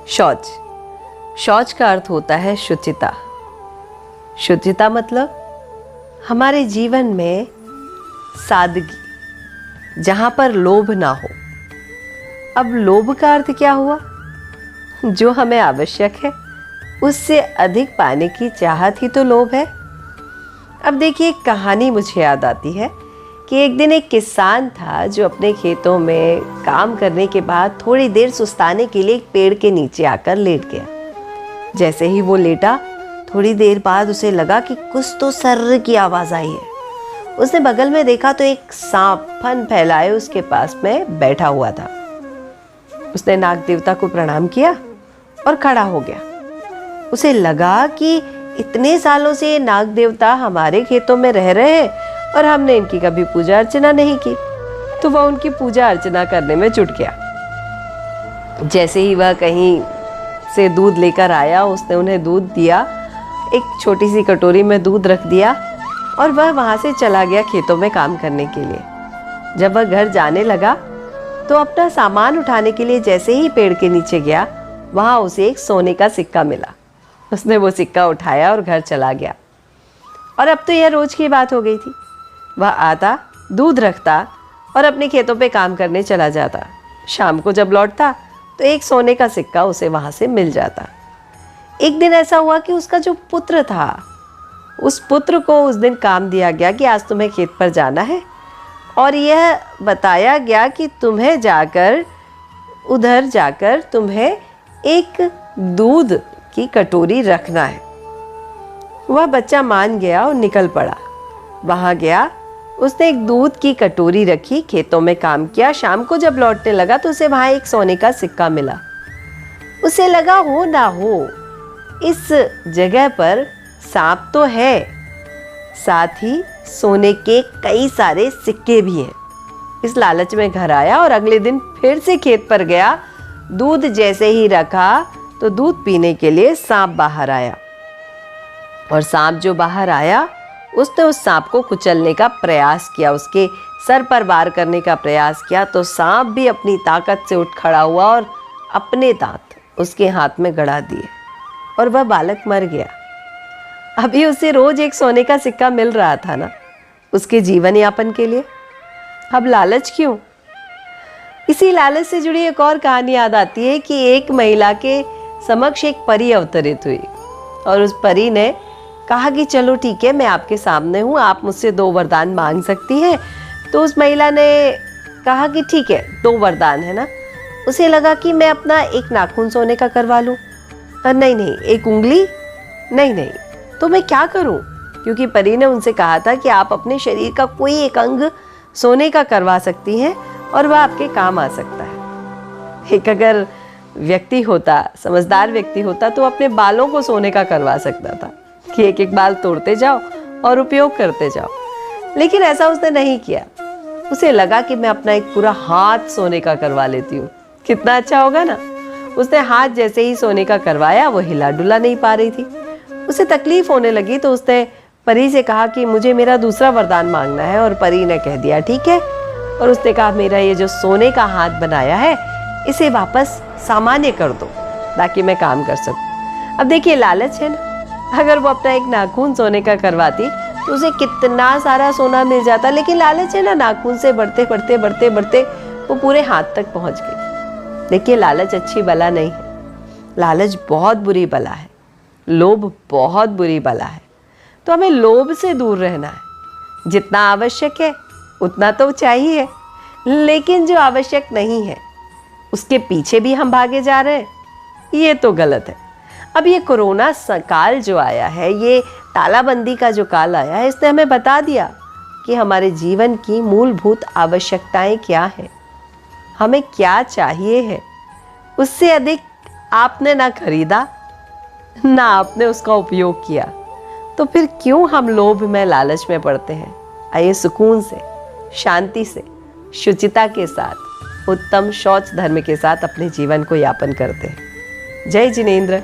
शौच। शौच का अर्थ होता है शुचिता। शुचिता मतलब हमारे जीवन में सादगी, जहाँ पर लोभ ना हो। अब लोभ का अर्थ क्या हुआ? जो हमें आवश्यक है उससे अधिक पाने की चाहत ही तो लोभ है। अब देखिए, एक कहानी मुझे याद आती है कि एक दिन एक किसान था जो अपने खेतों में काम करने के बाद थोड़ी देर सुस्ताने के लिए एक पेड़ के नीचे आकर लेट गया। जैसे ही वो लेटा, थोड़ी देर बाद उसे लगा कि कुछ तो सर्र की आवाज़ आई है। उसने बगल में देखा तो एक सांप फन फैलाए उसके पास में बैठा हुआ था। उसने नाग देवता को प्रणाम किया और खड़ा हो गया। उसे लगा कि इतने सालों से ये नाग देवता हमारे खेतों में रह रहे हैं और हमने इनकी कभी पूजा अर्चना नहीं की, तो वह उनकी पूजा अर्चना करने में जुट गया। जैसे ही वह कहीं से दूध लेकर आया, उसने उन्हें दूध दिया, एक छोटी सी कटोरी में दूध रख दिया और वह वहां से चला गया खेतों में काम करने के लिए। जब वह घर जाने लगा तो अपना सामान उठाने के लिए जैसे ही पेड़ के नीचे गया, वहां उसे एक सोने का सिक्का मिला। उसने वो सिक्का उठाया और घर चला गया। और अब तो यह रोज की बात हो गई थी। वह आता, दूध रखता और अपने खेतों पे काम करने चला जाता। शाम को जब लौटता तो एक सोने का सिक्का उसे वहां से मिल जाता। एक दिन ऐसा हुआ कि उसका जो पुत्र था, उस पुत्र को उस दिन काम दिया गया कि आज तुम्हें खेत पर जाना है और यह बताया गया कि तुम्हें जाकर उधर जाकर तुम्हें एक दूध की कटोरी रखना है। वह बच्चा मान गया और निकल पड़ा। वहां गया, उसने एक दूध की कटोरी रखी, खेतों में काम किया। शाम को जब लौटने लगा तो उसे वहां एक सोने का सिक्का मिला। उसे लगा हो ना हो, इस जगह पर सांप तो है, साथ ही सोने के कई सारे सिक्के भी हैं। इस लालच में घर आया और अगले दिन फिर से खेत पर गया। दूध जैसे ही रखा तो दूध पीने के लिए सांप बाहर आया और सांप जो बाहर आया, उसने उस सांप को कुचलने का प्रयास किया, उसके सर पर वार करने का प्रयास किया। तो सांप भी अपनी ताकत से उठ खड़ा हुआ और अपने दांत उसके हाथ में गड़ा दिए और वह बालक मर गया। अभी उसे रोज एक सोने का सिक्का मिल रहा था ना, उसके जीवन यापन के लिए। अब लालच क्यों? इसी लालच से जुड़ी एक और कहानी याद आती है कि एक महिला के समक्ष एक परी अवतरित हुई और उस परी ने कहा कि चलो ठीक है, मैं आपके सामने हूँ, आप मुझसे 2 वरदान मांग सकती हैं। तो उस महिला ने कहा कि ठीक है, 2 वरदान है ना। उसे लगा कि मैं अपना एक नाखून सोने का करवा लूँ, नहीं, एक उंगली, नहीं, तो मैं क्या करूँ? क्योंकि परी ने उनसे कहा था कि आप अपने शरीर का कोई एक अंग सोने का करवा सकती हैं और वह आपके काम आ सकता है। एक अगर व्यक्ति होता, समझदार व्यक्ति होता, तो अपने बालों को सोने का करवा सकता था कि एक एक बाल तोड़ते जाओ और उपयोग करते जाओ। लेकिन ऐसा उसने नहीं किया। उसे लगा कि मैं अपना एक पूरा हाथ सोने का करवा लेती हूँ, कितना अच्छा होगा ना। उसने हाथ जैसे ही सोने का करवाया, वो हिला डुला नहीं पा रही थी। उसे तकलीफ होने लगी तो उसने परी से कहा कि मुझे मेरा दूसरा वरदान मांगना है। और परी ने कह दिया ठीक है। और उसने कहा मेरा ये जो सोने का हाथ बनाया है, इसे वापस सामान्य कर दो ताकि मैं काम कर सकूं। अब देखिए, लालच है ना। अगर वो अपना एक नाखून सोने का करवाती तो उसे कितना सारा सोना मिल जाता, लेकिन लालच है ना, नाखून से बढ़ते वो पूरे हाथ तक पहुंच गई। देखिए, लालच अच्छी बला नहीं है, लालच बहुत बुरी बला है, लोभ बहुत बुरी बला है। तो हमें लोभ से दूर रहना है। जितना आवश्यक है उतना तो चाहिए, लेकिन जो आवश्यक नहीं है उसके पीछे भी हम भागे जा रहे हैं, ये तो गलत है। अब ये कोरोना काल जो आया है, ये तालाबंदी का जो काल आया है, इसने हमें बता दिया कि हमारे जीवन की मूलभूत आवश्यकताएं क्या हैं, हमें क्या चाहिए है। उससे अधिक आपने ना खरीदा ना आपने उसका उपयोग किया, तो फिर क्यों हम लोभ में, लालच में पड़ते हैं? आइए सुकून से, शांति से, शुचिता के साथ, उत्तम शौच धर्म के साथ अपने जीवन को यापन करते हैं। जय जिनेंद्र।